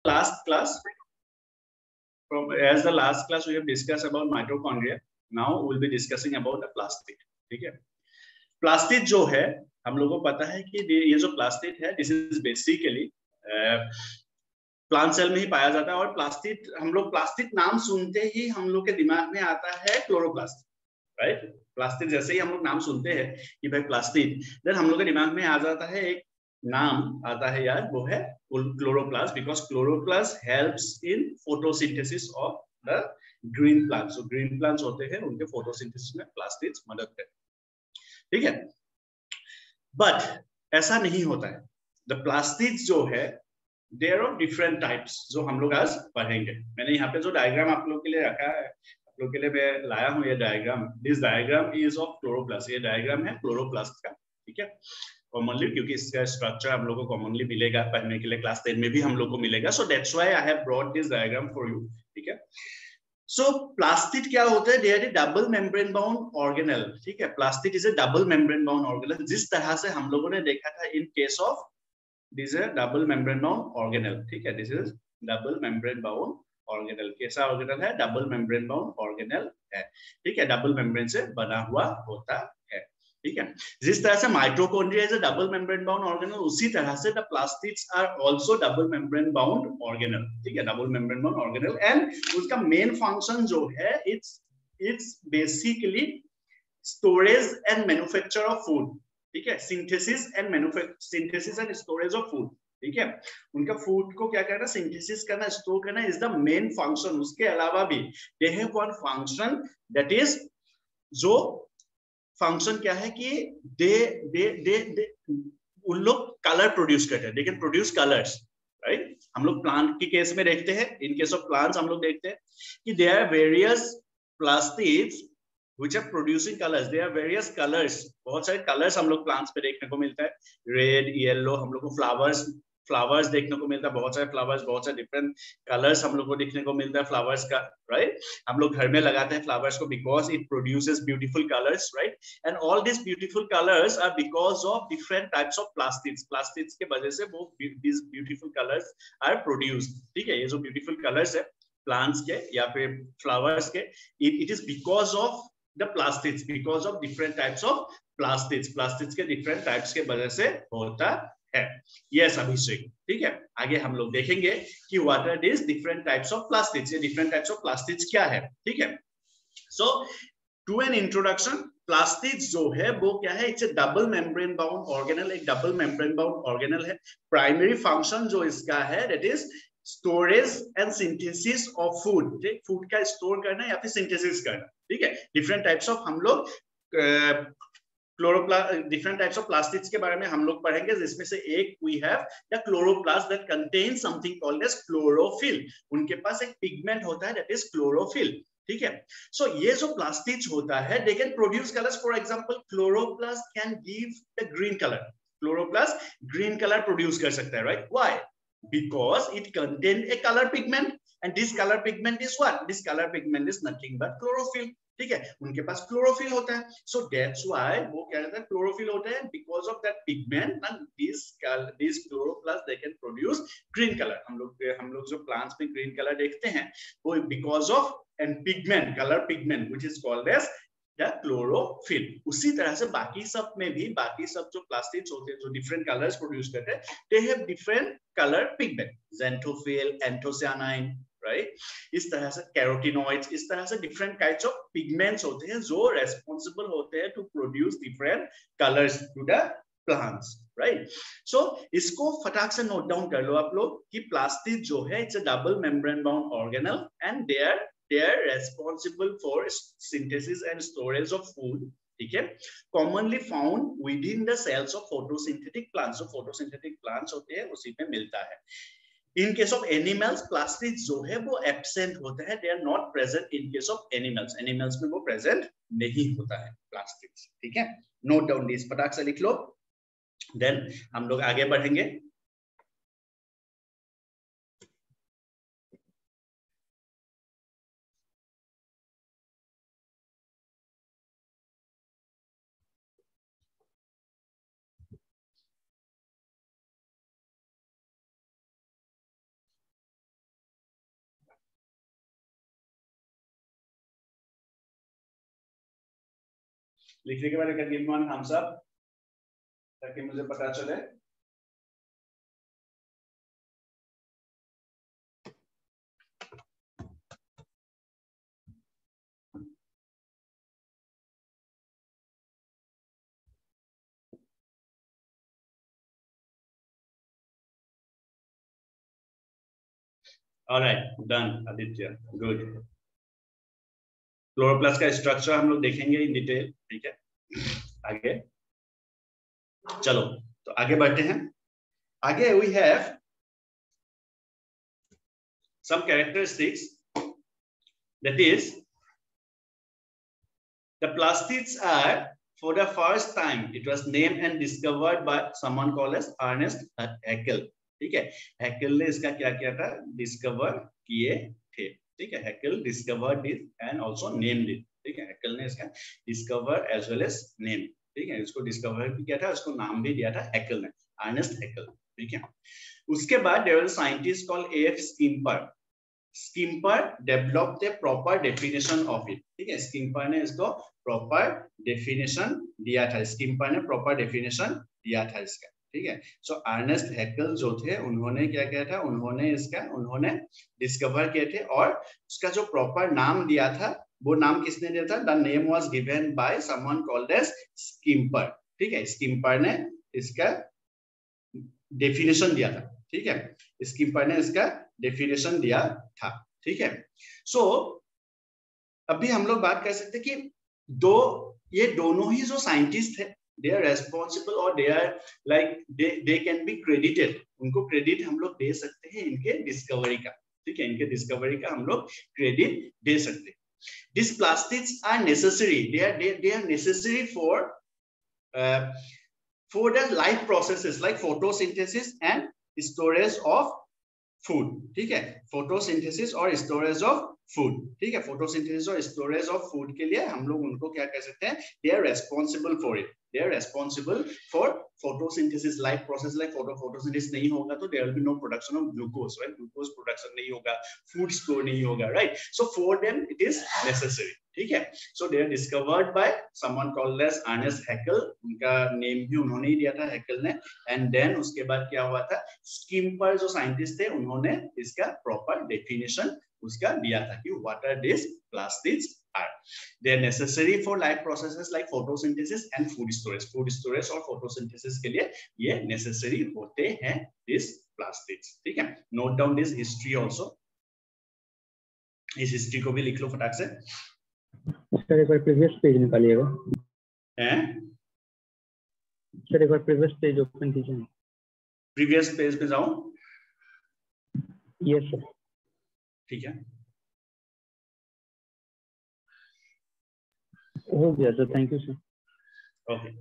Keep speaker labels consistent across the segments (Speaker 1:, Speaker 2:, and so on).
Speaker 1: last class, as the last class we have discussed about mitochondria. Now we'll be discussing about the plastid. ठीक है, plastid जो है हम लोगों को पता है कि ये जो प्लास्टिड है this is basically plant cell में ही पाया जाता है। और प्लास्टिड, हम लोग प्लास्टिड नाम सुनते ही हम लोग के दिमाग में आता है क्लोरोप्लास्ट, राइट। प्लास्टिड जैसे ही हम लोग नाम सुनते हैं कि भाई प्लास्टिड, देन हम लोग के दिमाग में आ जाता है एक नाम आता है यार, वो है chloroplast, because chloroplast helps in photosynthesis of the green plants. जो ग्रीन प्लांट्स होते हैं उनके फोटोसिंथेसिस में प्लास्टिड्स मदद करते हैं, ठीक है। बट ऐसा नहीं होता है। द प्लास्टिड्स जो है देयर ऑफ डिफरेंट टाइप्स, जो हम लोग आज पढ़ेंगे। मैंने यहाँ पे जो डायग्राम आप लोग के लिए रखा है, आप लोग के लिए मैं लाया हूँ ये diagram. This diagram is of chloroplast. ये डायग्राम है क्लोरोप्लास्ट का, ठीक है। कॉमनली, क्योंकि इसका स्ट्रक्चर हम लोग को कॉमनली मिलेगा पढ़ने के लिए, क्लास 10 में भी हम लोग को मिलेगा। So that's why I have brought this diagram for you, ठीक है। सो प्लास्टिड क्या होता है? They are double membrane bound organelle, ठीक है। Plastid is a double membrane bound organelle, जिस तरह से हम लोगों ने देखा था in case of this is double membrane bound organelle, ठीक है। This is double membrane bound organelle. कैसा ऑर्गेनेल है? डबल मेम्ब्रेन बाउंड ऑर्गेनेल है, ठीक है। डबल मेम्ब्रेन से बना हुआ होता है, ठीक है। जिस तरह से mitochondria is a double membrane bound organelle, उसी तरह से the plastids are also double membrane bound organelle, ठीक है। Double membrane bound organelle, and उसका मेन फंक्शन जो है it's basically storage and manufacture of food, ठीक है। Synthesis and storage of food, ठीक है। उनका फूड को क्या करना, सिंथेसिस करना, स्टोर करना इज द मेन फंक्शन। उसके अलावा भी they have one function, that is, जो फंक्शन क्या है कि दे दे दे दे उन लोग कलर प्रोड्यूस करते हैं। दे कैन प्रोड्यूस कलर्स, राइट। हम लोग प्लांट के केस में देखते हैं, इन केस ऑफ प्लांट्स हम लोग देखते हैं कि they are various plastids which are producing colors. There are various colors, बहुत सारे कलर्स हम लोग प्लांट्स पे देखने को मिलता है। रेड, येलो, हम लोग को फ्लावर्स देखने को मिलता है, बहुत सारे फ्लावर्स, बहुत सारे डिफरेंट कलर्स हम लोग को देखने को मिलता है फ्लावर्स का, राइट। हम लोग घर में लगाते हैं फ्लावर्स को because it produces beautiful colours, right. And all this beautiful colours are because of different types of plastids के वजह से वो this beautiful colours are produced, ठीक है। ये जो ब्यूटीफुल कलर्स है प्लांट्स के या फिर फ्लावर्स के, it is because of the plastids, because of different types of plastids के different types के वजह से होता है। यस अभिषेक, ठीक है। आगे हम लोग देखेंगे कि what are these different types of plastids, ये different types of plastids क्या है, ठीक है। so to an introduction, plastids जो है वो क्या है? It's a double membrane bound organelle, एक डबल मेम्ब्रेन बाउंड ऑर्गेनेल है। प्राइमरी फंक्शन जो इसका है that is storage and synthesis of food, food का स्टोर करना या फिर सिंथेसिस करना, ठीक है। डिफरेंट टाइप्स ऑफ हम लोग डिफरेंट टाइप्स ऑफ प्लास्टिक्स के बारे में हम लोग पढ़ेंगे, जिसमें से एक we have the chloroplast that contains something called as chlorophyll. उनके पास एक पिगमेंट होता है दैट इज क्लोरोफिल, ठीक है। सो ये जो प्लास्टिक्स होता है दे can produce colours. For example chloroplast can give the green colour. Chloroplast green colour produce कर सकता है, right. Why? because it contains a color pigment, and this color pigment is what? This color pigment is nothing but chlorophyll, ठीक है। उनके पास chlorophyll होता है, so that's why वो क्या कहता है, क्लोरोफिल होता है। because of that pigment and this chloroplast they can produce green color। हम लोग जो plants में green color देखते हैं वो because of and pigment, color pigment which is called as chlorophyll. उसी तरह से बाकी सब में भी, बाकी सब जो प्लास्टिक्स होते हैं जो डिफरेंट कलर्स प्रोड्यूस करते हैं, they have different colour pigment, xanthophyll, anthocyanin, right. इस तरह से कैरोटिनॉइड्स, इस तरह से डिफरेंट टाइप्स ऑफ पिगमेंट्स होते हैं जो रेस्पॉन्सिबल होते हैं to produce different colours to the plants, right. So इसको फटाक से नोट डाउन कर लो आप लोग कि प्लास्टिक जो है it's a double membrane bound organelle and they are responsible for synthesis and storage of food, ठीक है। commonly found within the cells of photosynthetic plants। जो photosynthetic plants होते हैं उसी में मिलता है। in case of animals, plastids जो है वो absent होता है, they are not present in case of animals। animals में वो present नहीं होता है plastids, ठीक है। note down this, फटाक से लिख लो, then हम लोग आगे बढ़ेंगे। लिखने के बाद एक गिव वन थम्स अप ताकि मुझे पता चले। Alright, done Aditya, good. Chloroplast का स्ट्रक्चर हम लोग देखेंगे इन डिटेल, ठीक है। आगे चलो, तो आगे बढ़ते हैं। आगे we have some characteristics, that is the plastids are, for the first time it was named and discovered by someone called as Ernest Haeckel, ठीक है। हैकेल ने इसका क्या किया था, डिस्कवर किए थे, ठीक है। Haeckel discovered it and also named it, ठीक है। हैकेल ने इसका discover as well as name, ठीक है। इसको डिस्कवर भी किया था, उसको नाम भी दिया था हैकेल ने, अर्नेस्ट हैकेल, ठीक है। उसके बाद there was a scientist called F Schimper. Schimper developed a proper definition of it, ठीक है। स्किम्पर ने इसको प्रॉपर डेफिनेशन दिया था, स्किम्पर ने प्रॉपर डेफिनेशन दिया था इसका, ठीक है। सो अर्नेस्ट हैकेल जो थे उन्होंने क्या किया था, उन्होंने डिस्कवर किए थे और उसका जो प्रॉपर नाम दिया था वो नाम किसने दिया था, the name was given by someone called as Schimper, ठीक है। स्किम्पर ने इसका डेफिनेशन दिया था, ठीक है। स्किम्पर ने इसका डेफिनेशन दिया था, ठीक है। सो अभी हम लोग बात कर सकते कि ये दोनों ही जो साइंटिस्ट है, they are responsible or they are like they can be credited, उनको क्रेडिट हम लोग दे सकते हैं इनके डिस्कवरी का, ठीक है। इनके डिस्कवरी का हम लोग क्रेडिट दे सकते हैं। These plastids are necessary, they are necessary for the life processes like photosynthesis and storage of food, ठीक है। फोटोसिंथेसिस और स्टोरेज ऑफ फूड, ठीक है। फोटोसिंथेसिस और स्टोरेज ऑफ फूड के लिए हम लोग उनको क्या कह सकते हैं, they are responsible for it, they are responsible for photosynthesis like process, like photosynthesis नहीं होगा तो there will be no production of glucose, right. Glucose production नहीं होगा, फूड स्टोर नहीं होगा, right. So for them it is necessary, ठीक है। So they are discovered by someone called as Ernest Haeckel, उनका नेम भी उन्होंने ही दिया था, हैकेल ने। एंड देन उसके बाद क्या हुआ था, स्किम्पर जो साइंटिस्ट थे उन्होंने इसका प्रॉपर डेफिनेशन उसका दिया था कि what are this plastids are, they are necessary for life processes like photosynthesis and food storage और photosynthesis के लिए ये necessary होते हैं these plastids, ठीक है। note down this history also, इस हिस्ट्री को भी लिख लो फटाक से।
Speaker 2: सर एक बार प्रीवियस पेज निकालिएगा।
Speaker 1: हैं
Speaker 2: सर एक बार प्रीवियस पेज ओपन कीजिए।
Speaker 1: प्रीवियस पेज पे जाऊं?
Speaker 2: Yes sir.
Speaker 1: ठीक है,
Speaker 2: हो गया sir, thank you sir.
Speaker 1: Okay.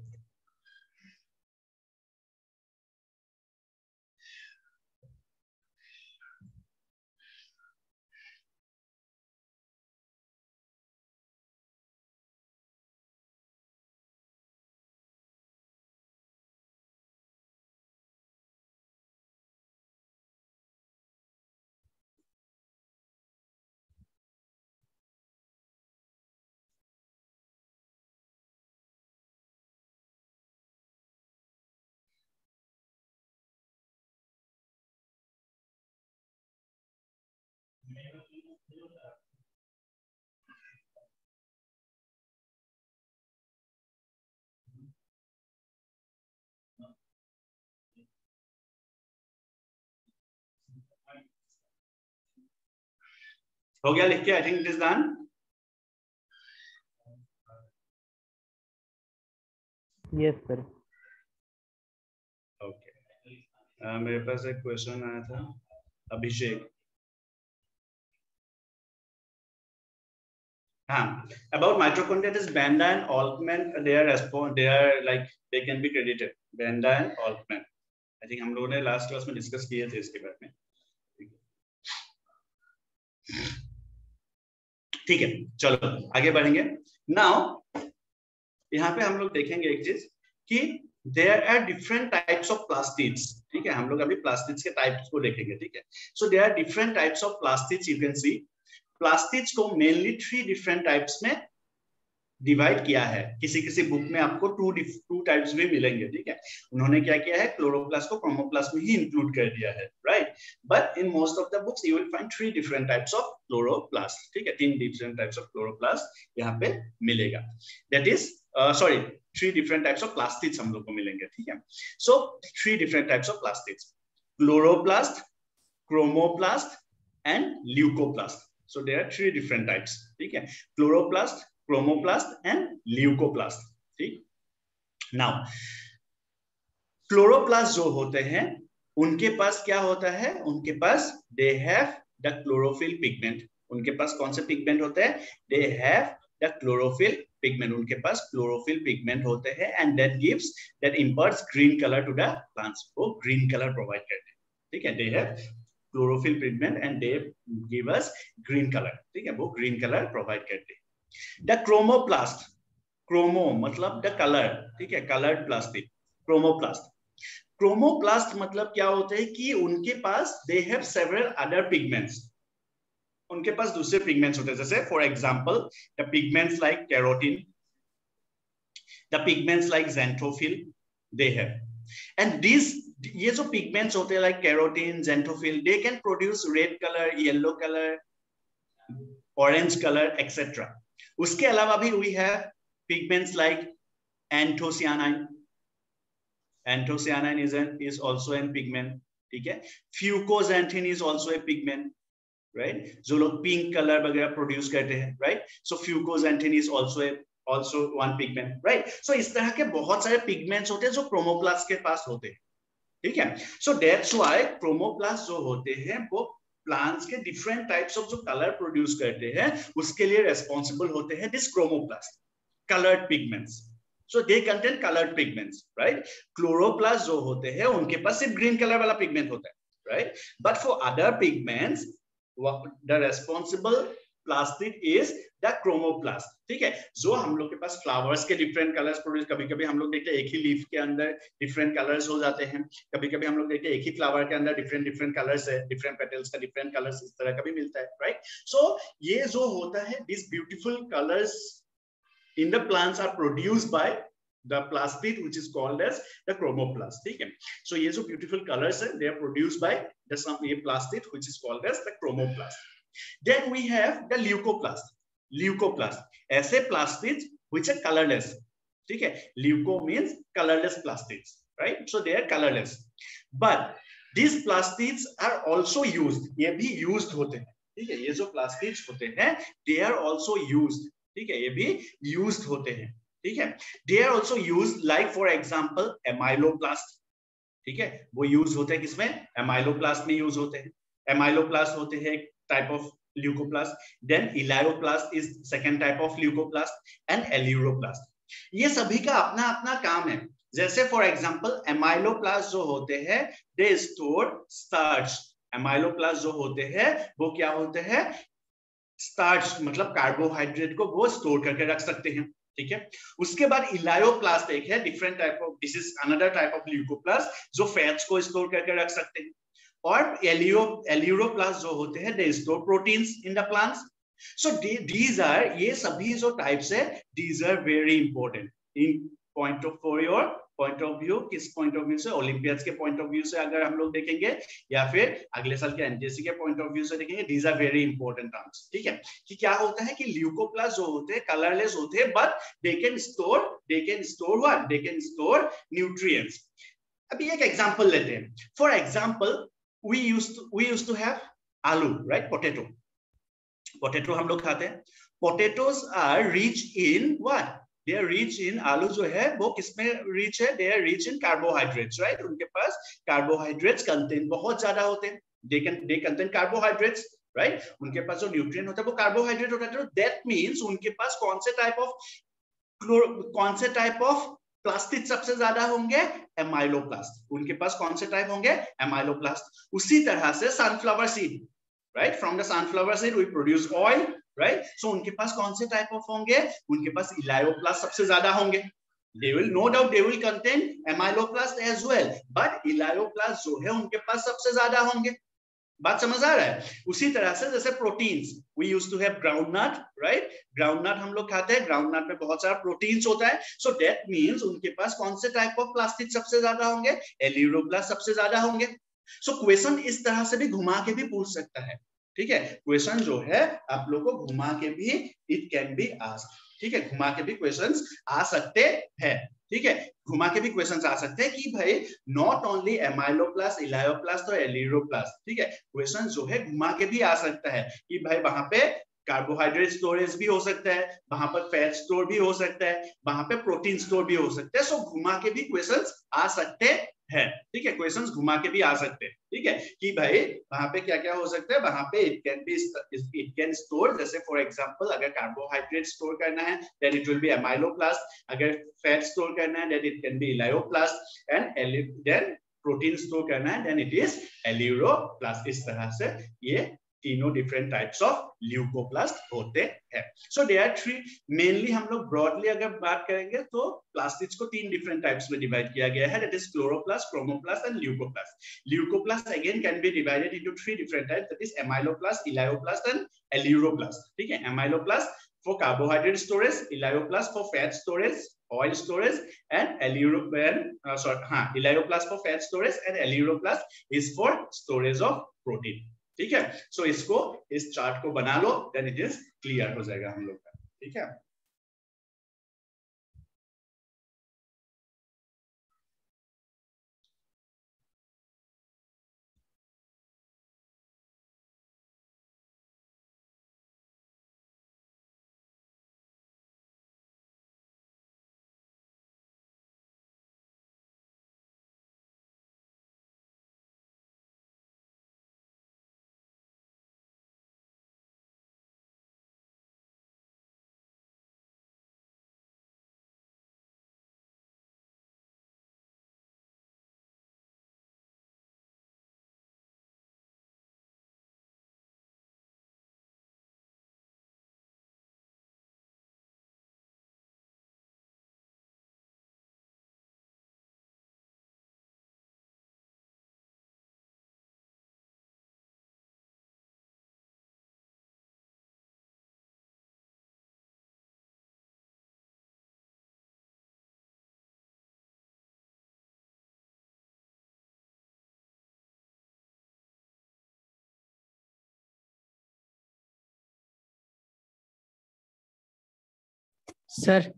Speaker 1: हो गया लिख के? I think it is done.
Speaker 2: Yes sir.
Speaker 1: Okay, मेरे पास एक क्वेश्चन आया था, अभिषेक। हाँ, about mitochondria, it is Benda and Altman, they are like they can be credited, Benda and Altman। I think हम लोगों ने लास्ट क्लास में डिस्कस किए थे इसके बारे में, ठीक है। चलो आगे बढ़ेंगे। नाउ यहाँ पे हम लोग देखेंगे एक चीज कि there are different types of plastids, ठीक है। हम लोग अभी प्लास्टिड्स के टाइप्स को देखेंगे, ठीक है। So there are different types of plastids, you can see plastids को मेनली 3 डिफरेंट टाइप्स में डिवाइड किया है, किसी किसी बुक में आपको टू टाइप्स भी मिलेंगे, ठीक है। उन्होंने क्या किया है, क्लोरोप्लास्ट को क्रोमोप्लास्ट में ही इंक्लूड कर दिया है, right. But in most of the books you will find 3 different types of chloroplast, ठीक है, 3 डिफरेंट टाइप्स ऑफ क्लोरोप्लास्ट यहाँ पे मिलेगा। That is sorry 3 different types of plastids हम लोग को मिलेंगे, ठीक है। So 3 different types of plastids, chloroplast, chromoplast and leucoplast. So there are 3 different types, ठीक है, क्लोरोप्लास्ट, क्रोमोप्लास्ट एंड ल्यूकोप्लास्ट, ठीक। नाउ क्लोरोप्लास्ट जो होते हैं उनके पास क्या होता है, उनके पास they have the chlorophyll pigment. उनके पास कौन से पिगमेंट होते हैं, they have the chlorophyll pigment. उनके पास क्लोरोफिल पिगमेंट होते हैं and that imparts green colour to the plants. वो ग्रीन कलर प्रोवाइड करते हैं, ठीक है। They have chlorophyll pigment and they give us green colour, ठीक है, वो ग्रीन कलर प्रोवाइड करते हैं। द क्रोमोप्लास्ट, क्रोमो मतलब द कलर, ठीक है, कलर्ड प्लास्टिक, क्रोमोप्लास्ट। क्रोमोप्लास्ट मतलब क्या होता है कि उनके पास they have several other pigments. उनके पास दूसरे पिगमेंट्स होते हैं, जैसे for example the pigments like carotene, the pigments like xanthophyll they have. And this ये जो पिगमेंट्स होते हैं like carotene, xanthophyll, they can produce red colour, yellow colour, orange colour etcetera. उसके अलावा भी we have pigments like anthocyanin. Anthocyanin is also a pigment, ठीक है। फ्यूकोज़ैंथीन is also a pigment, right, जो लोग पिंक कलर वगैरह प्रोड्यूस करते हैं, right. So fucoxanthin is also one pigment, right। So इस तरह के बहुत सारे पिगमेंट्स होते हैं जो क्रोमोप्लास्ट के पास होते हैं, ठीक है। सो दैट्स व्हाई क्रोमोप्लास्ट जो होते हैं वो प्लांट्स के डिफरेंट टाइप्स ऑफ जो कलर प्रोड्यूस करते हैं उसके लिए रेस्पॉन्सिबल होते हैं this chromoplast, coloured pigments. So they contain coloured pigments, right. Chloroplast जो होते हैं उनके पास सिर्फ ग्रीन कलर वाला पिगमेंट होता है, right. But for other pigments the responsible plastid is the chromoplast, ठीक है। जो हम लोग के पास फ्लावर्स के डिफरेंट कलर्स प्रोड्यूस, कभी-कभी हम लोग देखते हैं एक ही लीफ के अंदर डिफरेंट कलर्स हो जाते हैं, कभी-कभी हम लोग देखते हैं एक ही फ्लावर के अंदर डिफरेंट कलर्स है, डिफरेंट पेटल्स का डिफरेंट कलर्स, इस तरह का भी मिलता है, राइट। सो ये जो होता है this beautiful colours in the plants are produced by the plastid which is called as the chromoplast, ठीक है। So ये जो beautiful colors है they are produced by the plastid which is called as the chromoplast. Then we have the leucoplast. Leucoplast ऐसे plastids which are colorless, ठीक है। Leuco means colorless plastids, right? So they are colorless. But these plastids are also used. ये भी used होते हैं, ठीक है। ये जो plastids होते हैं they are also used, ठीक है, ये भी used होते हैं, ठीक है। They are also used like for example amyloplast, ठीक है, वो यूज होते हैं किसमें, amyloplast में यूज होते हैं। amyloplast होते हैं एक type of leucoplast, then elioplast is second type of leucoplast and aleuroplast। ये सभी का अपना अपना काम है। जैसे फॉर एग्जांपल amyloplast जो होते हैं they store starch। amyloplast जो होते हैं वो क्या होते हैं, स्टार्च मतलब कार्बोहाइड्रेट को वो स्टोर करके रख सकते हैं, ठीक है। उसके बाद इलायोप्लास्ट एक है different type of, this is another type of leucoplast जो फैट्स को स्टोर करके रख सकते हैं। और एलियोप्लास्ट जो होते हैं they store proteins in the plants. So these are, ये सभी जो टाइप्स है these are very important in point of for your point of view. किस पॉइंट ऑफ व्यू से, ओलंपियाड्स के पॉइंट ऑफ व्यू से अगर हम लोग देखेंगे या फिर अगले साल के एनटीएससी के पॉइंट ऑफ व्यू से देखेंगे, these are very important terms, ठीक है। कि क्या होता है कि ल्यूकोप्लास्ट जो होते हैं कलरलेस होते हैं but they can store what, they can store nutrients. अभी एक एग्जांपल लेते हैं। For example we used to have आलू, राइट, पोटैटो हम लोग खाते हैं। Potatoes are rich in what, they are rich in, आलू जो है वो किसमें रिच है, they are rich in carbohydrates, right। उनके पास कार्बोहाइड्रेट्स कंटेंट बहुत ज्यादा होते हैं, they contain carbohydrates, right। उनके पास जो न्यूट्रिएंट होता है वो कार्बोहाइड्रेट होता है। तो दैट मींस उनके पास कौन से टाइप ऑफ प्लास्टिड सबसे ज्यादा होंगे, एमाइलोप्लास्ट। उनके पास कौन से टाइप होंगे, एमाइलोप्लास्ट। उसी तरह से sunflower seed, right, from the sunflower seed we produce oil, right. So उनके पास कौन से टाइप ऑफ होंगे, उनके पास इलायोप्लास्ट सबसे ज्यादा होंगे। They will no doubt they will contain amyloplast as well, but elaioplast जो है उनके पास सबसे ज्यादा होंगे, बात समझ आ रहा है? उसी तरह से जैसे proteins, we used to have groundnut, right? Groundnut हम लोग खाते हैं, ग्राउंडनट में बहुत सारा प्रोटीन्स होता है, सो दैट मींस उनके पास कौन से टाइप ऑफ प्लास्टिड सबसे ज्यादा होंगे? एल्यूरोप्लास्ट सबसे ज्यादा होंगे। सो क्वेश्चन इस तरह से भी घुमा के भी पूछ सकता है, ठीक है? क्वेश्चन जो है आप लोग को घुमा के भी इट कैन बी आस्क्ड, ठीक है? घुमा के भी क्वेश्चंस आ सकते हैं, ठीक है? घुमा के भी क्वेश्चंस आ सकते हैं कि भाई नॉट ओनली एमाइलोप्लास्ट, इलायोप्लास्ट और एलीरोप्लास्ट, ठीक है? क्वेश्चन जो है घुमा के भी आ सकता है कि भाई वहां पे कार्बोहाइड्रेट स्टोरेज भी हो सकता है, वहां पर फैट स्टोर भी हो सकता है, वहां पे प्रोटीन स्टोर भी हो सकता है। सो घुमा के भी क्वेश्चंस आ सकते हैं, ठीक है? क्वेश्चंस घुमा के भी आ सकते हैं, ठीक है? कि भाई वहां पे क्या क्या हो सकता है, वहां पे इट कैन स्टोर, जैसे फॉर एग्जांपल अगर कार्बोहाइड्रेट स्टोर करना है then it will be amyloplast, अगर फैट स्टोर करना है then it can be elaioplast, and then protein store करना है देन इट इज एल्यूरोप्लास्ट। इस तरह से ये तीनों डिफरेंट टाइप्स ऑफ ल्यूकोप्लास्ट होते हैं। सो दे आर थ्री मेनली, हम लोग ब्रॉडली अगर बात करेंगे तो प्लास्टिड्स को तीन डिफरेंट टाइप्स में डिवाइड किया गया है, that is chloroplast, chromoplast and leucoplast. Leucoplast again can be divided into three different types, that is amyloplast, elaioplast and aleuroplast, ठीक है? Amyloplast for carbohydrate storage, elaioplast for fat storage, oil storage, and elaioplast for fat storage and aleuroplast is for storage of protein, ठीक है? सो इसको, इस chart को बना लो then it is clear हो जाएगा हम लोग का, ठीक है?
Speaker 2: सर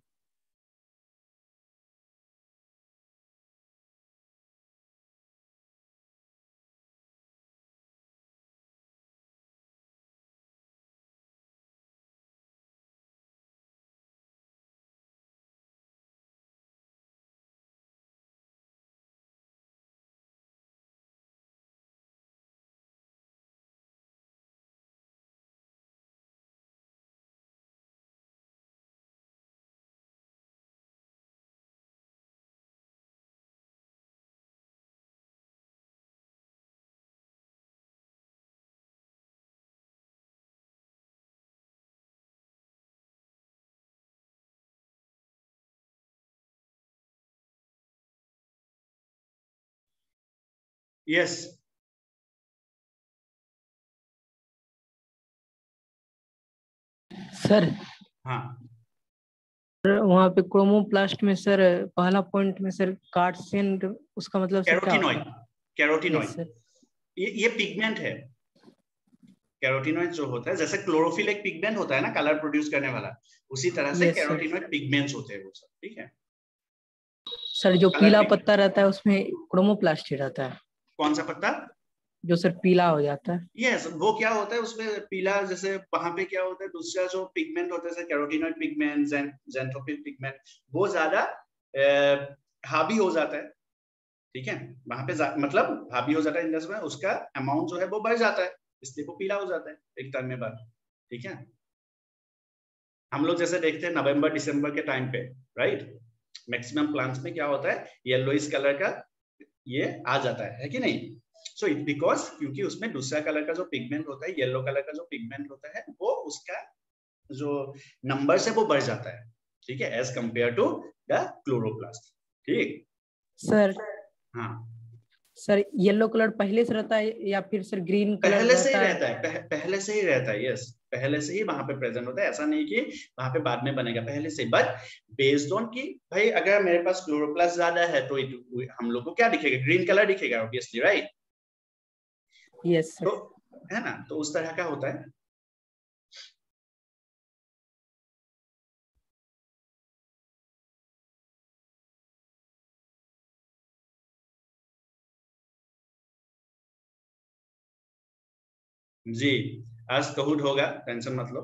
Speaker 1: यस
Speaker 2: सर
Speaker 1: हाँ,
Speaker 2: वहाँ पे क्रोमोप्लास्ट में सर पहला पॉइंट में सर कार्सिन, उसका मतलब सर क्या होता
Speaker 1: कैरोटिनॉइड,
Speaker 2: है?
Speaker 1: Carotenoid
Speaker 2: yes sir.
Speaker 1: ये पिगमेंट है। कैरोटिनॉइड जो होता है, जैसे क्लोरोफिल एक पिगमेंट होता है ना कलर प्रोड्यूस करने वाला, उसी तरह से
Speaker 2: यस सर।
Speaker 1: कैरोटिनॉइड पिगमेंट्स होते हैं वो सब, ठीक है?
Speaker 2: सर जो
Speaker 1: कलर
Speaker 2: पीला
Speaker 1: पिगमेंट,
Speaker 2: पत्ता रहता है उसमें क्रोमोप्लास्ट ही रहता है,
Speaker 1: कौन सा पत्ता?
Speaker 2: जो सर पीला हो जाता है।
Speaker 1: यस, वो क्या होता है उसमें पीला, जैसे वहां पे क्या होता है दूसरा जो पिगमेंट होता है जैसे कैरोटिनॉइड पिगमेंट, ज़ैंथोफिल पिगमेंट, वो ज्यादा हावी हो जाता है, ठीक है? वहां पे मतलब हावी हो जाता है इंडस में, उसका अमाउंट जो है वो बढ़ जाता है, इसलिए वो पीला हो जाता है एक टाइम में बाद, ठीक है? हम लोग जैसे देखते हैं नवंबर दिसंबर के टाइम पे, राइट? मैक्सिमम प्लांट्स में क्या होता है, येलोइश कलर का ये आ जाता है कि नहीं? सो इट बिकॉज क्योंकि उसमें दूसरा कलर का जो पिगमेंट होता है, येलो कलर का जो पिगमेंट होता है, वो उसका जो नंबर से वो बढ़ जाता है, ठीक है? As compare to the chloroplast, ठीक?
Speaker 2: सर
Speaker 1: हाँ
Speaker 2: सर येलो कलर पहले से रहता है या फिर सर ग्रीन कलर
Speaker 1: पहले से ही
Speaker 2: रहता
Speaker 1: रहता है, पहले से ही रहता है, यस, पहले से ही वहां पे प्रेजेंट होता है, ऐसा नहीं कि वहां पे बाद में बनेगा, पहले से। बट बेस्ड ऑन कि भाई अगर मेरे पास क्लोरोप्लास्ट ज्यादा है तो हम लोग को क्या दिखेगा, ग्रीन कलर दिखेगा ऑब्वियसली, राइट?
Speaker 2: Yes sir.
Speaker 1: तो है ना, तो उस तरह का होता है। जी, आज कहूट होगा, टेंशन मत लो।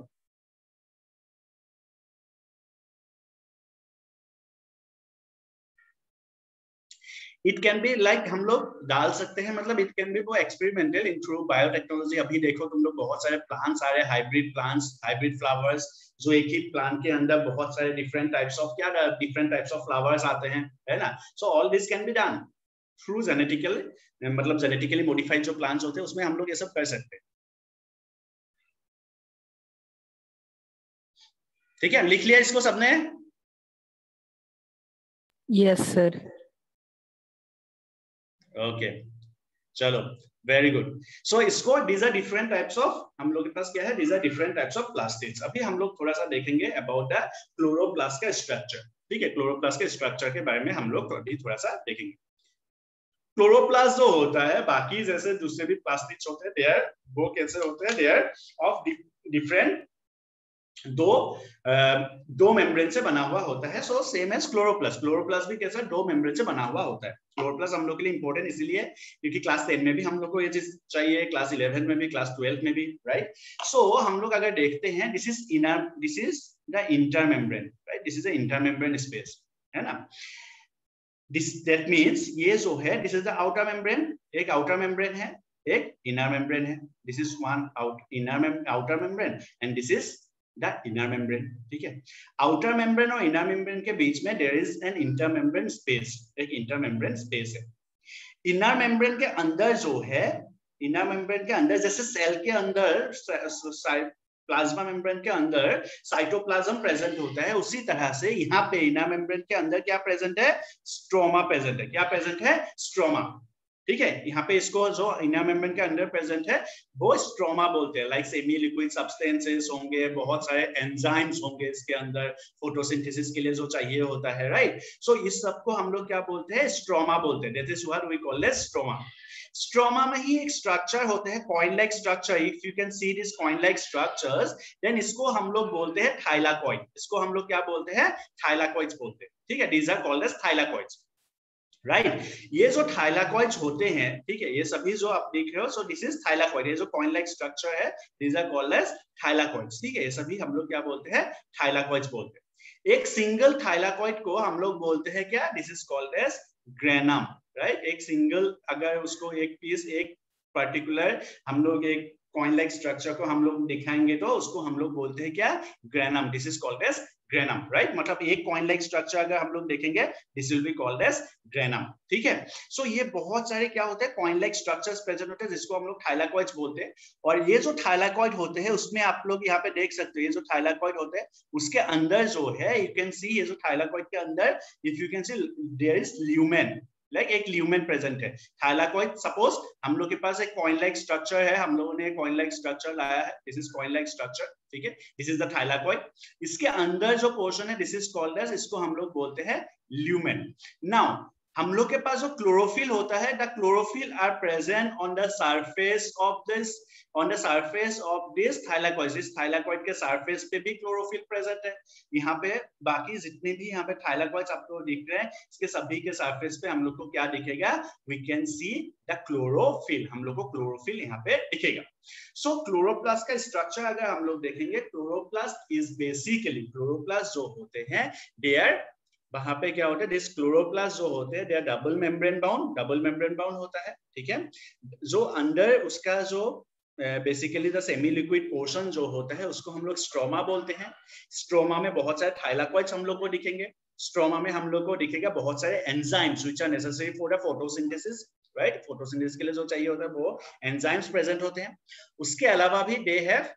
Speaker 1: इट कैन बी लाइक हम लोग डाल सकते हैं, मतलब इट कैन बी वो एक्सपेरिमेंटल इन थ्रू बायोटेक्नोलॉजी। अभी देखो तुम लोग बहुत सारे प्लांट्स आ रहे हैं, हाइब्रिड प्लांट्स, हाइब्रिड फ्लावर्स, जो एक ही प्लांट के अंदर बहुत सारे different types of different types of flowers आते हैं, है ना? So all this can be done through genetical, मतलब जेनेटिकली मॉडिफाइड जो प्लांट्स होते हैं उसमें हम लोग ये सब कर सकते हैं। ठीक है, लिख लिया इसको सबने?
Speaker 2: Yes sir.
Speaker 1: ओके, चलो, वेरी गुड। सो इसको these are different types of, हम लोग के पास क्या है, these are different types of plastids. अभी हम लोग थोड़ा सा देखेंगे अबाउट द क्लोरोप्लास्ट का स्ट्रक्चर। ठीक है, क्लोरोप्लास्ट के स्ट्रक्चर के बारे में हम लोग अभी थोड़ा सा देखेंगे। क्लोरोप्लास्ट जो होता है, बाकी जैसे दूसरे भी प्लास्टिड्स होते हैं, देयर वो कैसे होते हैं, देयर ऑफ डिफरेंट दो मेम्ब्रेन से बना हुआ होता है। So same as chloroplast, chloroplast भी कैसा, दो मेम्ब्रेन से बना हुआ होता है। क्लोरोप्लास्ट हम लोग के लिए इंपॉर्टेंट इसीलिए क्योंकि क्लास 10 में भी हम लोग को ये चीज चाहिए, क्लास 11 में भी, क्लास 12 में भी, राइट? सो हम लोग अगर देखते हैं, this is the inter membrane, right? This is the inter membrane space, है ना? दैट मीन्स ये जो है, this is the outer membrane, एक आउटर मेम्ब्रेन है, एक इनर मेम्ब्रेन है। This is one outer membrane and this is the inner membrane. ठीक है, आउटर मेम्ब्रेन और इनर मेम्ब्रेन के बीच में there is an inter membrane space, एक इंटर मेम्ब्रेन स्पेस है। इनर मेम्ब्रेन के अंदर जो है, इनर मेम्ब्रेन के अंदर जैसे सेल के अंदर प्लाज्मा मेम्ब्रेन के अंदर साइटोप्लाज्म प्रेजेंट होता है, उसी तरह से यहाँ पे इनर मेम्ब्रेन के अंदर क्या प्रेजेंट है, स्ट्रोमा प्रेजेंट है। क्या प्रेजेंट है, स्ट्रोमा। ठीक है, यहाँ पे इसको जो इनर मेम्ब्रेन के अंदर प्रेजेंट है वो स्ट्रोमा बोलते हैं। लाइक सेमी लिक्विड सब्सटेंसेस होंगे, बहुत सारे एंजाइम्स होंगे इसके अंदर, फोटोसिंथेसिस के लिए जो चाहिए होता है, राइट? सो इस सब को हम लोग क्या बोलते हैं, स्ट्रोमा बोलते हैं। That is what we call as stroma. Stroma में ही एक स्ट्रक्चर होते हैं, coin like structure. If you can see this coin like structures, then इसको हम लोग बोलते हैं थाइलाकॉइड। इसको हम लोग क्या बोलते हैं, थाइलाकॉइड्स बोलते हैं। ठीक है, these are called as thylakoids, right? ये जो थाइलाकॉइड्स होते हैं, ठीक है, ये सभी जो आप देख रहे हो, सो दिस इज थाइलाकॉइड। ये जो कॉइन लाइक स्ट्रक्चर है, these are called as thylakoids. ठीक है, ये सभी हम लोग क्या बोलते हैं, थाइलाकॉइड्स बोलते हैं। एक सिंगल थाइलाकॉइड को हम लोग बोलते हैं क्या, this is called as granum, right? एक सिंगल, अगर उसको एक पीस, एक पर्टिकुलर हम लोग एक कॉइन लाइक स्ट्रक्चर को हम लोग दिखाएंगे तो उसको हम लोग बोलते हैं क्या, granum. This is called as granum, right? मतलब एक कॉइन लाइक स्ट्रक्चर अगर हम लोग देखेंगे, this will be called as granum. ठीक है, सो ये बहुत सारे क्या होते हैं, कॉइन लाइक स्ट्रक्चर्स प्रेजेंट होते हैं, जिसको हम लोग थाइलाकॉइड्स बोलते हैं। और ये जो थाइलाकॉइड होते हैं, उसमें आप लोग यहाँ पे देख सकते हो, ये जो थाइलाकॉइड होते हैं उसके अंदर जो है, यू कैन सी, ये जो थाइलाकॉइड के अंदर, if you can see, there is lumen, like एक ल्यूमेन प्रेजेंट है। थाइलाकॉइड, सपोज हम लोग के पास एक कॉइन लाइक स्ट्रक्चर है, हम लोगों ने कॉइन लाइक स्ट्रक्चर लाया है, this is coin like structure. ठीक है, दिस इज द थाइलाकॉइड। इसके अंदर जो पोर्शन है, दिस इज कॉल्ड एज, इसको हम लोग बोलते हैं ल्यूमेन। नाउ हम लोग के पास जो क्लोरोफिल होता है, the chlorophyll are present on the surface of this, on the surface of this thylakoid. इस थाइलाकॉइड के सरफेस पे भी क्लोरोफिल प्रेजेंट है। यहाँ पे बाकी जितने भी यहाँ पे थाइलाकॉइड्स आपको दिख रहे हैं, इसके सभी के सरफेस पे हम लोग को क्या दिखेगा, we can see the chlorophyll. हम लोग को क्लोरोफिल यहाँ पे दिखेगा। सो क्लोरोप्लास्ट का स्ट्रक्चर अगर हम लोग देखेंगे, क्लोरोप्लास्ट इज बेसिकली, क्लोरोप्लास्ट जो होते हैं, दे आर, वहां पे क्या होता है, दिस क्लोरोप्लास्ट जो होते हैं, they are double membrane bound, double membrane bound होता है। ठीक है, जो अंदर उसका जो basically the semi liquid portion जो होता है, उसको हम लोग स्ट्रोमा बोलते हैं। स्ट्रोमा में बहुत सारे थाइलाकॉइड्स हम लोग को दिखेंगे। स्ट्रोमा में हम लोग को दिखेगा बहुत सारे enzymes which are necessary for the photosynthesis, right? Photosynthesis के लिए जो चाहिए होता है वो एंजाइम्स प्रेजेंट होते हैं। उसके अलावा भी they have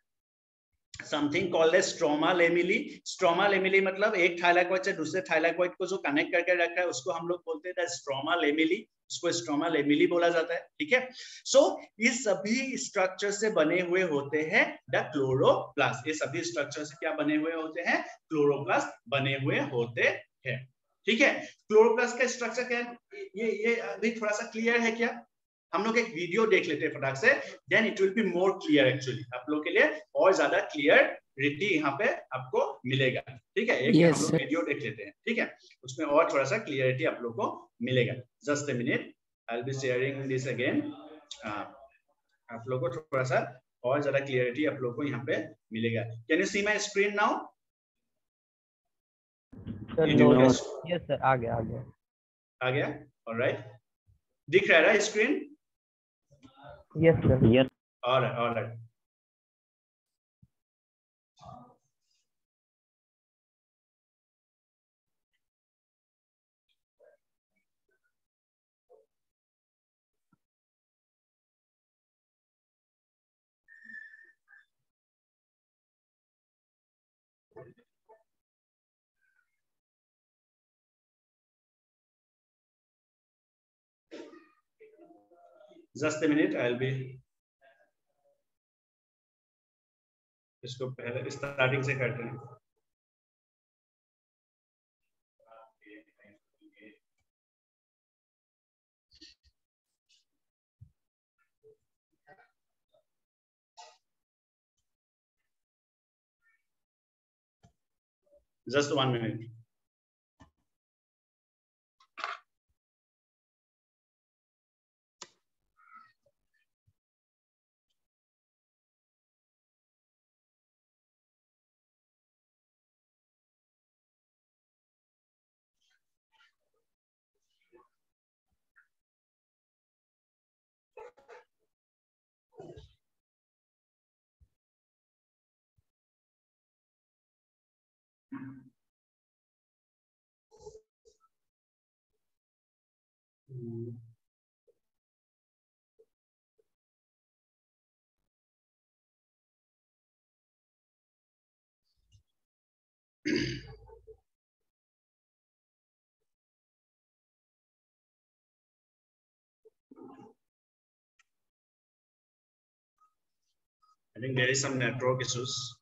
Speaker 1: something called as stroma lamellae. Stroma lamellae मतलब एक थाइलाकोइड से दूसरे थाइलाकोइड को जो कनेक्ट करके रखा है उसको हम लोग बोलते हैं स्ट्रोमा लेमिली, उसको स्ट्रोमा लेमिली बोला जाता है, ठीक है। सो ये सभी स्ट्रक्चर से बने हुए होते हैं द क्लोरोप्लास्ट। ये सभी स्ट्रक्चर से क्या बने हुए होते हैं? क्लोरोप्लास्ट बने हुए होते हैं, ठीक है। क्लोरोप्लास्ट का स्ट्रक्चर क्या है ये अभी थोड़ा सा क्लियर है क्या? हम लोग एक वीडियो देख लेते हैं फटाक से, then it will be more clear actually, आप लोग के लिए और ज्यादा क्लियरिटी यहाँ पे आपको मिलेगा, ठीक है। एक हम लोग वीडियो देख लेते हैं, ठीक है, उसमें और थोड़ा सा क्लियरिटी आप लोग को मिलेगा। Just a minute, I will be sharing this again. आप लोग को थोड़ा सा और ज्यादा क्लियरिटी आप लोग को यहाँ पे मिलेगा। Can you see my screen now?
Speaker 3: Yes sir, आ गया
Speaker 1: आ गया, ऑलराइट। दिख रहा है screen?
Speaker 3: Yes sir, yes.
Speaker 1: Alright. Just a minute, I'll be इसको पहले स्टार्टिंग से करते हैं। Just 1 minute. I think there is some network issues.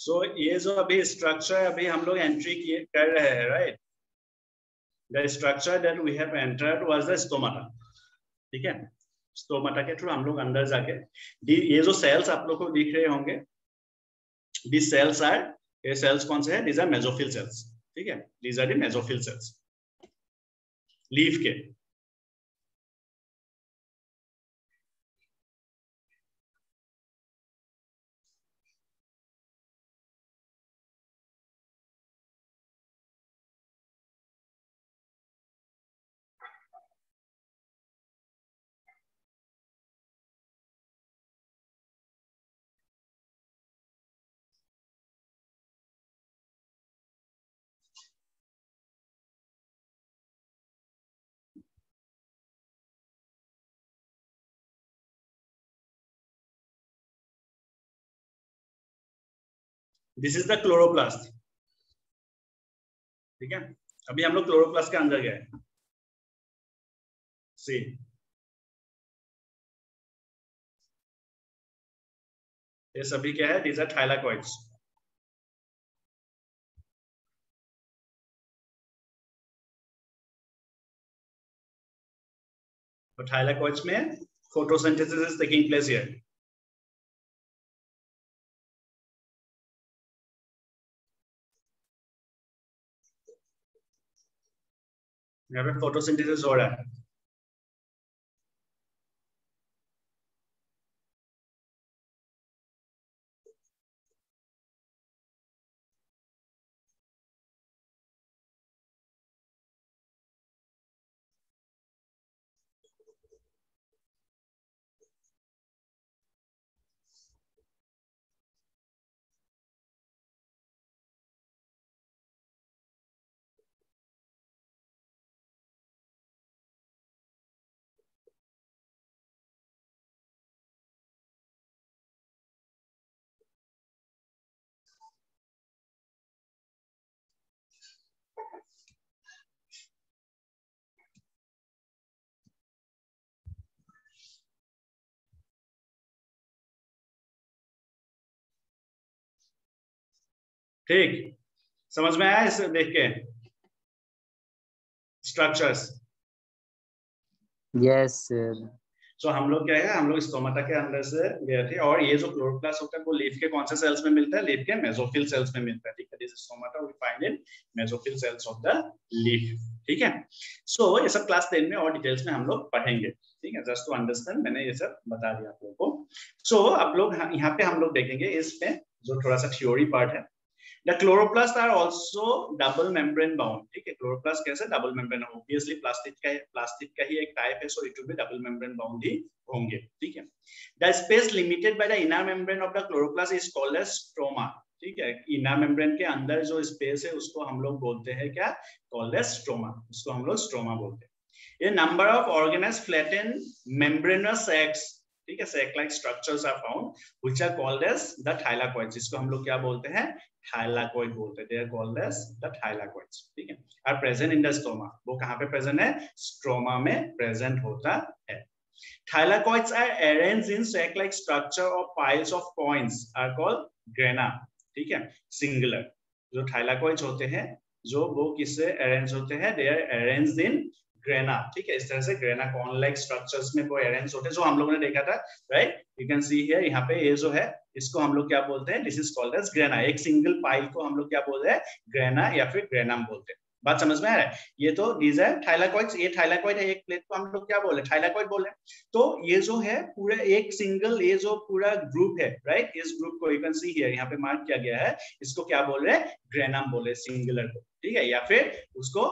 Speaker 1: So ये जो अभी स्ट्रक्चर अभी हम लोग एंट्री कर रहे हैं, right? The structure that we have entered was the stomata, ठीक है। स्टोमाटा के थ्रू हम लोग अंदर जाके ये जो सेल्स आप लोग को दिख रहे होंगे, these cells are, ये सेल्स कौन से हैं? These are मेसोफिल सेल्स, ठीक है। These are the mesophyll cells leaf के। This is the chloroplast. ठीक है, अभी हम लोग क्लोरोप्लास्ट के अंदर गए। सी ये सभी क्या है, these are thylakoids। तो thylakoids में photosynthesis is taking place here। यहाँ पे फोटोसिंथेसिस हो रहा है। ठीक, समझ में आया इसे देख के स्ट्रक्चर्स?
Speaker 3: Yes sir.
Speaker 1: सो हम लोग क्या है, हम लोग स्टोमाटा के अंदर से गए थे, और ये जो क्लोरोप्लास्ट होता है वो लीफ के कौन से सेल्स में मिलता है? लीफ के मेसोफिल सेल्स में मिलता है। ठीक है, this stomata we find in mesophyll cells of the leaf. ठीक है, सो ये सब क्लास 10 में और डिटेल्स में हम लोग पढ़ेंगे। ठीक है, जस्ट टू अंडरस्टैंड मैंने ये सब बता दिया आप लोगों को। सो आप लोग यहाँ पे हम लोग देखेंगे इसमें जो थोड़ा सा थ्योरी पार्ट है। The chloroplasts are also double membrane bound। ठीक है, क्लोरोप्लास्ट कैसे डबल मेम्ब्रेन है? ऑब्वियसली प्लास्टिक का ही एक टाइप है, so it will be double membrane bound ही होंगे। ठीक है, the space limited by the inner membrane of the chloroplast is called as stroma। ठीक है, इनर मेम्ब्रेन के अंदर जो स्पेस है उसको हम लोग बोलते हैं क्या? Called as stroma. उसको हम लोग स्ट्रोमा बोलते हैं। ये number of organised flatten membranous sacs, ठीक है, sac like structures are found which are called as the thylakoids. इसको हम लोग क्या बोलते हैं? थाइलाकोइड बोलते हैं। They are called as the thylakoids. ठीक है, are present in the stoma. वो कहां पे प्रेजेंट है? स्ट्रोमा में प्रेजेंट होता है। Thylakoids are arranged in sac-like structure or piles of coins are called grana। ठीक है, सिंगुलर। जो थाइलाकोइड्स होते हैं जो वो किससे अरेंज होते हैं? They are arranged in grana. ठीक है, इस तरह से ग्रेना कॉर्न लाइक स्ट्रक्चर्स में वो अरेंज होते हैं, जो हम लोगों ने देखा था, right? You can see here, यहाँ पे ये जो है इसको हम लोग क्या बोलते हैं? This is called as grana. एक सिंगल पाइल को हम लोग क्या बोलते हैं? ग्रेना या फिर ग्रेनम बोलते हैं। बात समझ में आ रहा है? ये तो दीज आर थाइलाकोइड्स। ये थाइलाकोइड है, एक प्लेट को हम लोग क्या बोले? थाइलाकोइड बोले। तो ये जो है पूरा एक सिंगल, ये जो पूरा ग्रुप है, राइट? इस ग्रुप को यू कैन सी हियर, यहाँ पे मार्क किया गया है, इसको क्या बोल रहे हैं? ग्रेनम बोले, सिंगुलर को। ठीक है, या फिर उसको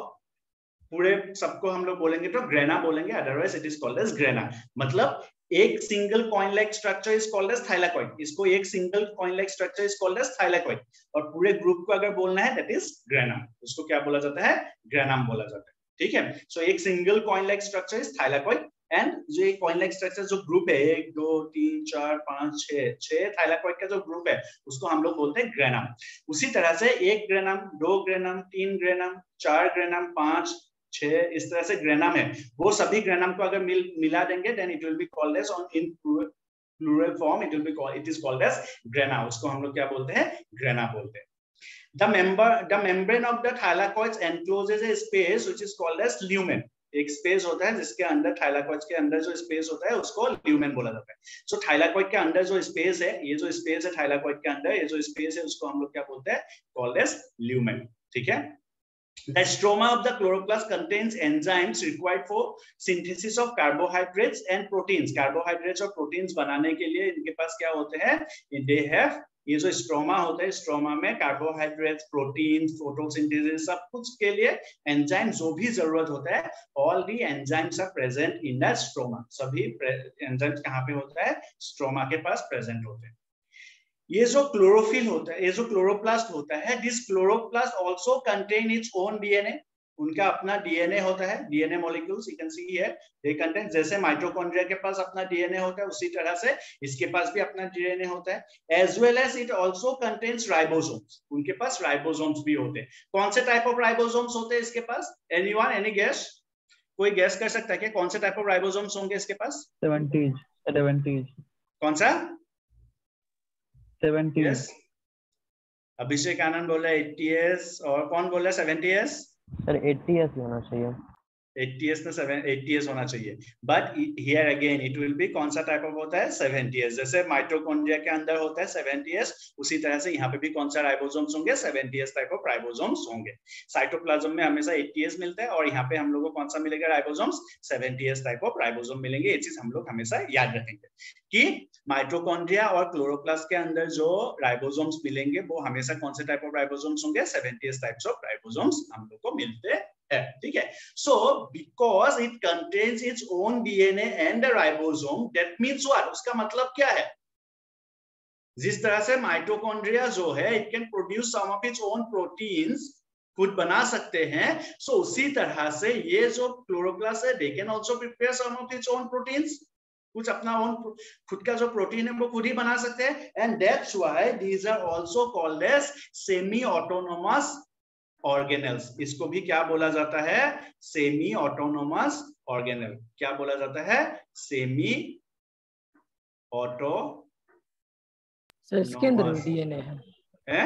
Speaker 1: पूरे सबको हम लोग बोलेंगे तो ग्रेना बोलेंगे, otherwise it is called as grana. मतलब एक single coin like structure is called as thylakoid. इसको एक single coin like structure is called as thylakoid, और पूरे ग्रुप को अगर बोलना है दैट इज ग्रेनम। उसको क्या बोला जाता है? ग्रेनम बोला जाता है। ठीक है, सो एक single coin like structure is thylakoid, and जो एक कॉइन लाइक स्ट्रक्चर जो ग्रुप है 1 2 3 4 5 6 थाइलाकोइड का जो ग्रुप है उसको हम लोग बोलते हैं ग्रेनम। उसी तरह से 1 ग्रेनम 2 ग्रेनम 3 ग्रेनम 4 ग्रेनम 5 6 इस तरह से ग्रेनम है, वो सभी ग्रेनम को अगर मिला देंगे then it will be called as on in plural form it will be called, it is called as grana. उसको हम लोग क्या बोलते हैं? ग्रेना बोलते हैं। The membrane of the thylakoids encloses a space which is called as lumen। एक space होता है जिसके अंदर, थाइलाकोइड्स के अंदर जो स्पेस होता है उसको ल्यूमेन बोला जाता है। सो थाइलाकोइड के अंदर जो स्पेस है, ये जो स्पेस है थाइलाकोइड के अंदर, ये जो स्पेस है उसको हम लोग क्या बोलते हैं? Called as lumen. ठीक है, the stroma of the chloroplast contains enzymes required for synthesis of carbohydrates and proteins। carbohydrates और proteins बनाने के लिए इनके पास क्या होते हैं? they have, ये जो स्ट्रोमा होता है, स्ट्रोमा में कार्बोहाइड्रेट्स, प्रोटीन, फोटोसिंथेसिस सब कुछ के लिए एंजाइम जो भी जरूरत होता है, all the enzymes are present in the stroma. सभी एंजाइम्स कहाँ पे होता है? स्ट्रोमा के पास प्रेजेंट होते हैं। ये जो क्लोरोफिल होता है, ये जो क्लोरोप्लास्ट होता है, this chloroplast also contain its own DNA. उनका अपना डीएनए होता है, DNA molecules you can see here they contain, जैसे माइटोकॉन्ड्रिया के पास अपना डीएनए होता है उसी तरह से इसके पास भी अपना डीएनए होता है। As well as it also contains ribosomes, उनके पास राइबोसोम्स भी होते हैं। कौन से टाइप ऑफ राइबोसोम्स होते हैं इसके पास? Anyone, any guess? कोई गेस कर सकता है क्या कौन से टाइप ऑफ राइबोसोम्स होंगे इसके पास?
Speaker 3: 70
Speaker 1: कौन सा?
Speaker 3: 70
Speaker 1: यस, अभिषेक आनंद बोला 80s और कौन बोला 70s?
Speaker 3: सर 80s होना चाहिए।
Speaker 1: 80s तो 80s होना चाहिए, but here again it will B कौन सा टाइप ऑफ होता है? 70s। जैसे माइटोकॉन्ड्रिया के अंदर होता है 70s, उसी तरह से यहाँ पे भी कौन सा राइबोसोम्स होंगे? 70s टाइप ऑफ राइबोसोम्स होंगे। साइटोप्लाज्म में हमेशा 80s मिलता है और यहाँ पे हम लोग को कौन सा मिलेगा ribosomes? 70s type of ribosome मिलेंगे। ये चीज हम लोग हमेशा याद रखेंगे कि माइटोकॉन्ड्रिया और क्लोरोप्लास्ट के अंदर जो राइबोसोम्स मिलेंगे वो हमेशा कौन से टाइप ऑफ राइबोसोम्स होंगे? 70s टाइप्स ऑफ राइबोसोम्स हम लोग को मिलते हैं। ठीक है, so because it contains its own DNA and the ribosome, that means what? उसका मतलब क्या है? जिस तरह से माइटोकॉन्ड्रिया जो है it can produce some of its own proteins, खुद बना सकते हैं, so उसी तरह से ये जो क्लोरोप्लास्ट है they can also prepare some of its own proteins, कुछ अपना own खुद का जो प्रोटीन है वो खुद ही बना सकते हैं, and that's why these are also called as semi autonomous organelles. इसको भी क्या बोला जाता है? Semi autonomous organelle. क्या बोला जाता है? Semi auto.
Speaker 2: सर इसके अंदर भी डीएनए है?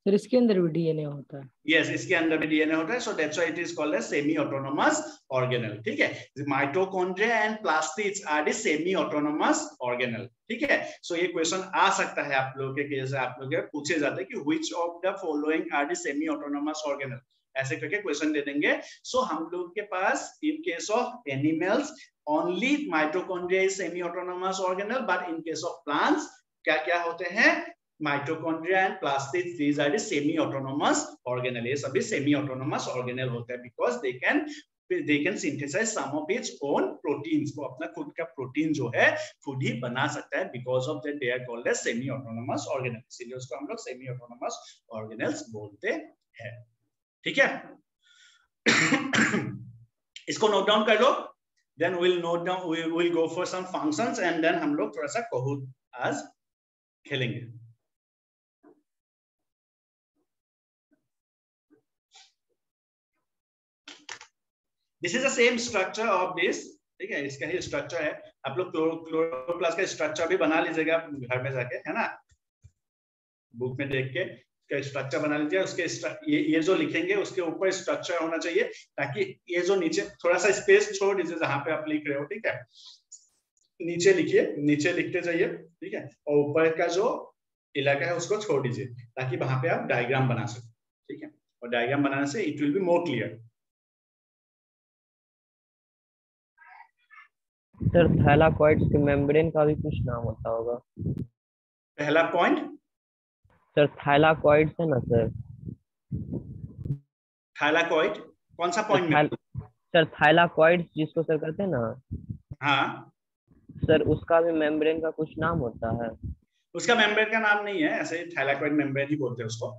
Speaker 2: सर इसके अंदर भी डीएनए होता है?
Speaker 1: यस, इसके अंदर भी डीएनए होता है, so that's why it is called as semi autonomous organelle. ठीक है, mitochondria and plastids are the semi autonomous organelle. ठीक है, सो ये क्वेश्चन आ सकता है आप लोगों के केस, आप लोग पूछे जाते हैं कि which of the following are the semi autonomous organelle, ऐसे करके क्वेश्चन दे देंगे। सो हम लोग के पास in case of animals only mitochondria is semi autonomous organelle, but in case of plants क्या क्या होते हैं? Mitochondria and plastids, these are the semi-autonomous organelle. ये सभी semi-autonomous organelle होते हैं because they can synthesize some of its own proteins. वो अपना खुद का प्रोटीन जो है खुद ही बना सकता है, because of that they are called as semi-autonomous organelle. इसीलिए उसको हम लोग semi-autonomous organelles बोलते हैं। ठीक है, इसको नोट डाउन कर लो, then we'll note down, we'll go for some functions and then हम लोग थोड़ा सा Kahoot आज खेलेंगे। This is the same structure of this, ठीक है, इसका ही स्ट्रक्चर है। आप लोग क्लोरोप्लास्ट का स्ट्रक्चर भी बना लीजिएगा घर में जाके, है ना, बुक में देख के इसका स्ट्रक्चर बना लीजिए। उसके ये जो लिखेंगे उसके ऊपर स्ट्रक्चर होना चाहिए, ताकि ये जो नीचे थोड़ा सा स्पेस छोड़ दीजिए जहां पे आप लिख रहे हो। ठीक है, नीचे लिखिए, नीचे लिखते जाइए। ठीक है, और ऊपर का जो इलाका है उसको छोड़ दीजिए, ताकि वहां पे आप डायग्राम बना सकें। ठीक है, और डायग्राम बनाने से it will be more clear.
Speaker 3: Sir thylakoids के मेम्ब्रेन का भी कुछ नाम होता होगा?
Speaker 1: पहला पॉइंट
Speaker 3: सर थैलाकॉइड्स है ना सर?
Speaker 1: थैलाकॉइड कौन सा पॉइंट में?
Speaker 3: सर थैलाकॉइड्स जिसको सर कहते हैं ना,
Speaker 1: हाँ
Speaker 3: सर उसका भी मेम्ब्रेन का कुछ नाम होता है?
Speaker 1: उसका मेम्ब्रेन का नाम नहीं है, ऐसे थैलाकॉइड मेम्ब्रेन ही बोलते हैं उसको।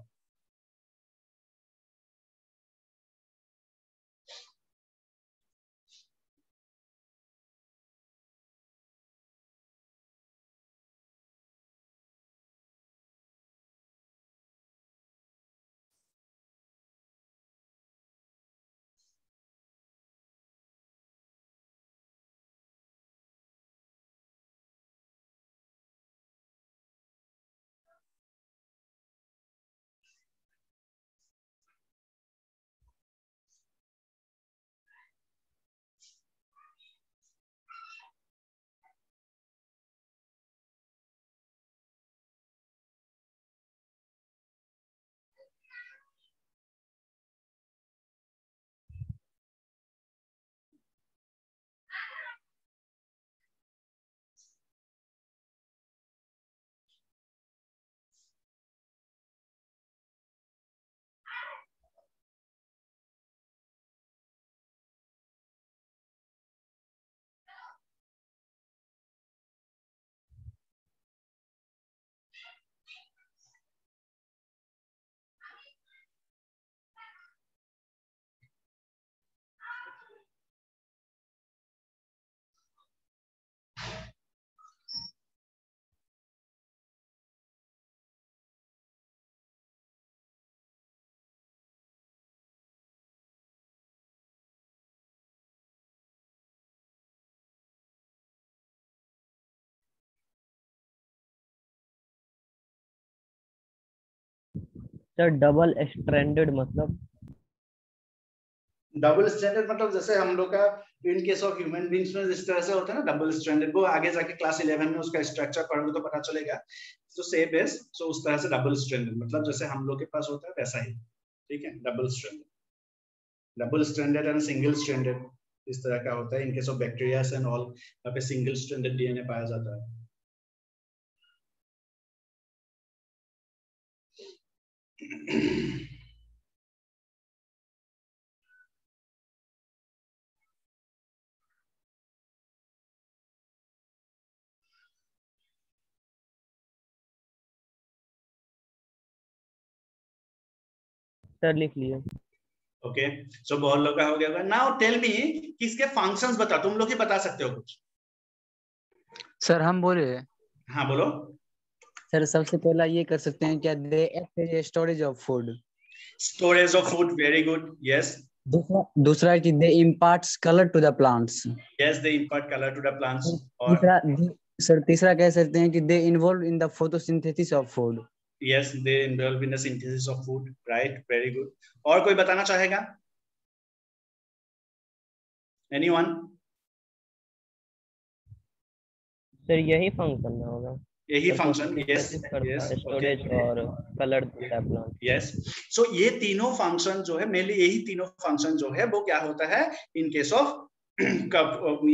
Speaker 3: सर डबल स्ट्रैंडेड मतलब?
Speaker 1: डबल स्टैंडर्ड मतलब जैसे हम लोग का इन केस ऑफ ह्यूमन बींग्स में जिस तरह से होता है ना डबल स्टैंडर्ड, वो आगे जाके क्लास 11 में उसका स्ट्रक्चर पढ़ोगे तो पता चलेगा। तो सेम इज, सो उस तरह से डबल स्टैंडर्ड मतलब जैसे हम लोग के पास होता है वैसा ही, ठीक है। Double standard and single standard इस तरह का होता है। In case of bacteria and all, यहाँ पे सिंगल स्टैंडर्ड डीएनए पाया जाता है।
Speaker 3: सर लिख लिए।
Speaker 1: ओके, सो बहुत लोग का हो गया। नाउ टेल मी, किसके फंक्शंस बता, तुम लोग ही बता सकते हो कुछ।
Speaker 4: सर हम बोले।
Speaker 1: हाँ बोलो।
Speaker 4: सर सबसे पहला ये कर सकते हैं क्या, they act as storage of food.
Speaker 1: Storage of food, very good, yes.
Speaker 4: दूसरा है कि they imparts colour to the plants.
Speaker 1: Yes, they impart colour to the plants. और
Speaker 4: तीसरा सर तीसरा कह सकते हैं कि they involve in the photosynthesis of food.
Speaker 1: Yes, they involve in the synthesis of food, right, very good. और कोई बताना चाहेगा? एनीवन?
Speaker 3: सर यही फंक्शन ना होगा,
Speaker 1: यही फंक्शन, यस यस,
Speaker 3: स्टोरेज और कलर प्लांट।
Speaker 1: यस। सो ये तीनों फंक्शन जो है, मेनली यही तीनों फंक्शन जो है वो क्या होता है इन केस ऑफ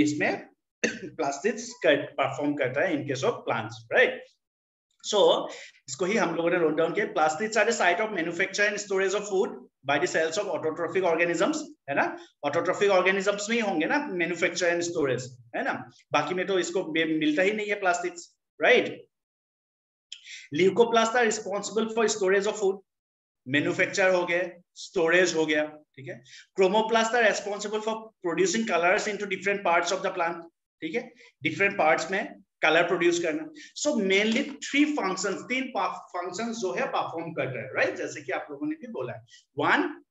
Speaker 1: इसमें प्लास्टिड्स परफॉर्म करता है in case of plants, right. So इसको ही हम लोगों ने नोट डाउन किया। Plastids are the site of manufacture and storage of food by the cells of autotrophic organisms, है ना। ऑटोट्रोफिक ऑर्गेनिजम्स में ही होंगे ना मैन्युफैक्चर एंड स्टोरेज, है ना। बाकी में तो इसको मिलता ही नहीं है plastics, right. Leucoplast are responsible for storage of food, manufacture हो गया, स्टोरेज हो गया, ठीक है। Chromoplast are responsible for producing colours into different parts of the plant, ठीक है, डिफरेंट पार्ट्स में कलर प्रोड्यूस करना। सो मेनली थ्री फंक्शंस, तीन फंक्शंस जो है परफॉर्म कर रहे हैं, राइट, जैसे कि आप लोगों ने भी बोला है। One,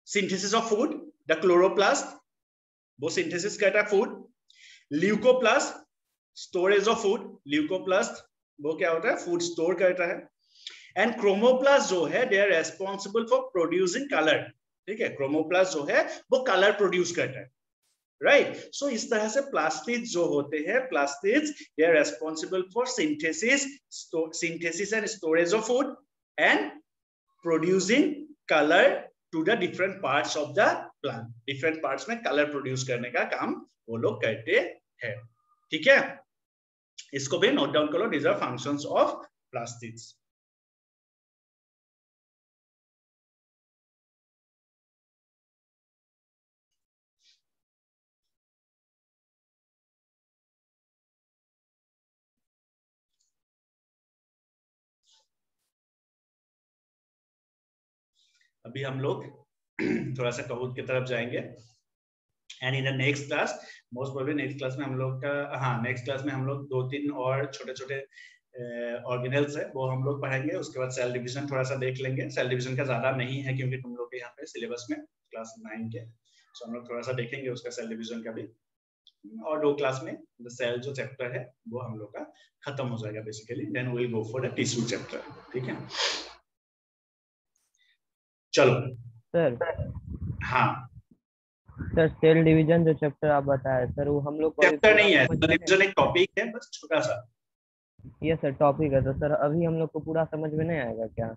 Speaker 1: synthesis of food, the chloroplast वो सिंथेसिस करता है food. Leucoplast storage of food, leucoplast वो क्या होता है, फूड स्टोर करता है। एंड क्रोमोप्लास्ट जो है they are responsible for producing colour, ठीक है। क्रोमोप्लास्ट जो है वो कलर प्रोड्यूस करता है, राइट। सो इस तरह से प्लास्टिड्स जो होते हैं, plastids they are responsible for synthesis and storage of food and producing colour to the different parts of the plant. Different parts में कलर प्रोड्यूस करने का काम वो लोग करते हैं, ठीक है। इसको भी नोट डाउन करो, these are functions of plastids. अभी हम लोग थोड़ा सा कबूत की तरफ जाएंगे। And in the next class, most probably next class में हम लोग का, हाँ नेक्स्ट क्लास में हम लोग 2-3 और छोटे छोटे ऑर्गेनेल्स है वो हम लोग पढ़ेंगे। उसके बाद सेल डिवीजन थोड़ा सा देख लेंगे। सेल डिवीजन का ज्यादा नहीं है क्योंकि तुम लोग के यहाँ पे सिलेबस में क्लास 9 के, तो हम लोग थोड़ा सा देखेंगे उसका सेल डिवीजन का भी। और 2 क्लास में द सेल जो चैप्टर है वो हम लोग का खत्म हो जाएगा basically. Then we will go for the tissue chapter, ठीक है। चलो
Speaker 3: सर
Speaker 1: हाँ,
Speaker 3: सर सेल डिवीजन जो चैप्टर आप बताए सर, वो हम लोग को अभी
Speaker 1: चैप्टर
Speaker 3: पूरा
Speaker 1: नहीं है,
Speaker 3: समझ
Speaker 1: सेल
Speaker 3: में
Speaker 1: डिवीजन एक टॉपिक है बस छोटा सा।
Speaker 3: ये सर टॉपिक है, तो सर अभी हम लोग को पूरा समझ में नहीं आएगा क्या?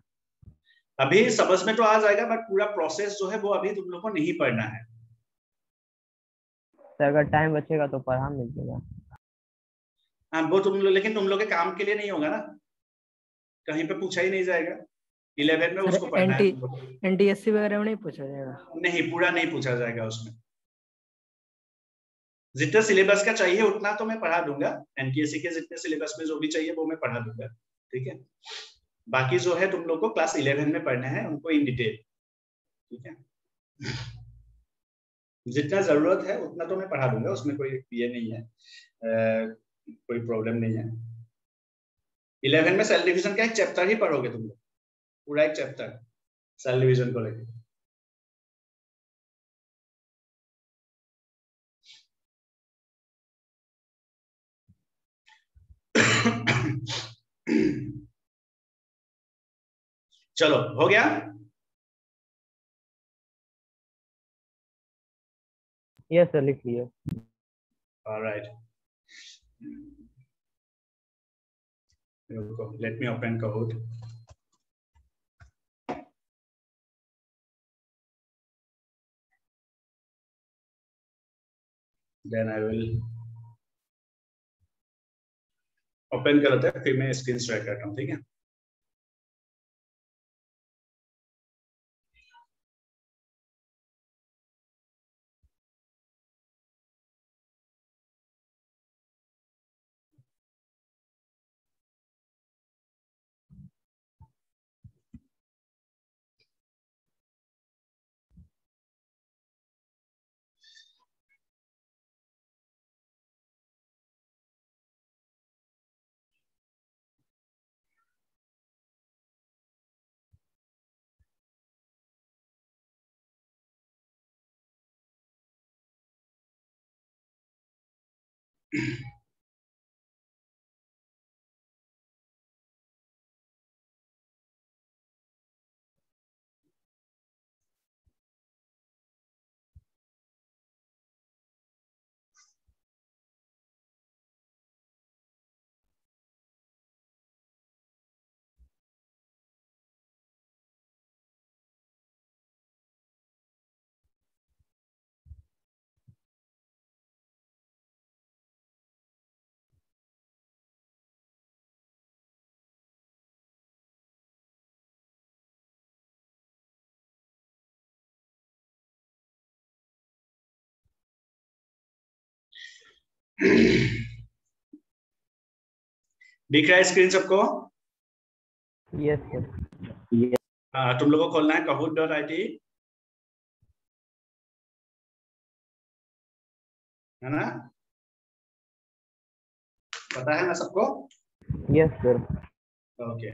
Speaker 1: अभी समझ में तो आ जाएगा बट पूरा प्रोसेस जो है वो अभी तुम लोग को नहीं पढ़ना है।
Speaker 3: सर अगर टाइम बचेगा तो पढ़ा मिलेगा।
Speaker 1: हाँ वो तुम लोग, लेकिन तुम लोग के काम के लिए नहीं होगा ना, कहीं पे पूछा ही नहीं जाएगा। 11 में उसको पढ़ना है तुम लोग को।
Speaker 2: एनटीएससी वगैरह में नहीं पूछा जाएगा?
Speaker 1: नहीं, पूरा नहीं पूछा जाएगा उसमें। जितना सिलेबस का चाहिए उतना तो मैं पढ़ा दूंगा। एनटीएससी के जितने सिलेबस में जो भी चाहिए वो मैं पढ़ा दूंगा, ठीक है। बाकी जो है तुम लोग को क्लास 11 में पढ़ना है उनको इन डिटेल, ठीक है। जितना जरूरत है उतना तो मैं पढ़ा दूंगा, उसमें कोई ये नहीं है, कोई प्रॉब्लम नहीं है। 11 में सेल डिवीजन का एक चैप्टर ही पढ़ोगे तुम लोग, पूरा एक चैप्टर सेल डिवीजन को लेकर। चलो हो गया।
Speaker 3: यस सर लिख लिया।
Speaker 1: Alright, let me open Kahoot. Then I will open कर लेते हैं, फिर मैं स्क्रीन शेयर करता हूँ, ठीक है। दिख रहा है स्क्रीन सबको?
Speaker 3: Yes sir.
Speaker 1: तुम लोगों को खोलना है kahoot.it, है ना? पता है ना सबको?
Speaker 3: Yes sir.
Speaker 1: ओके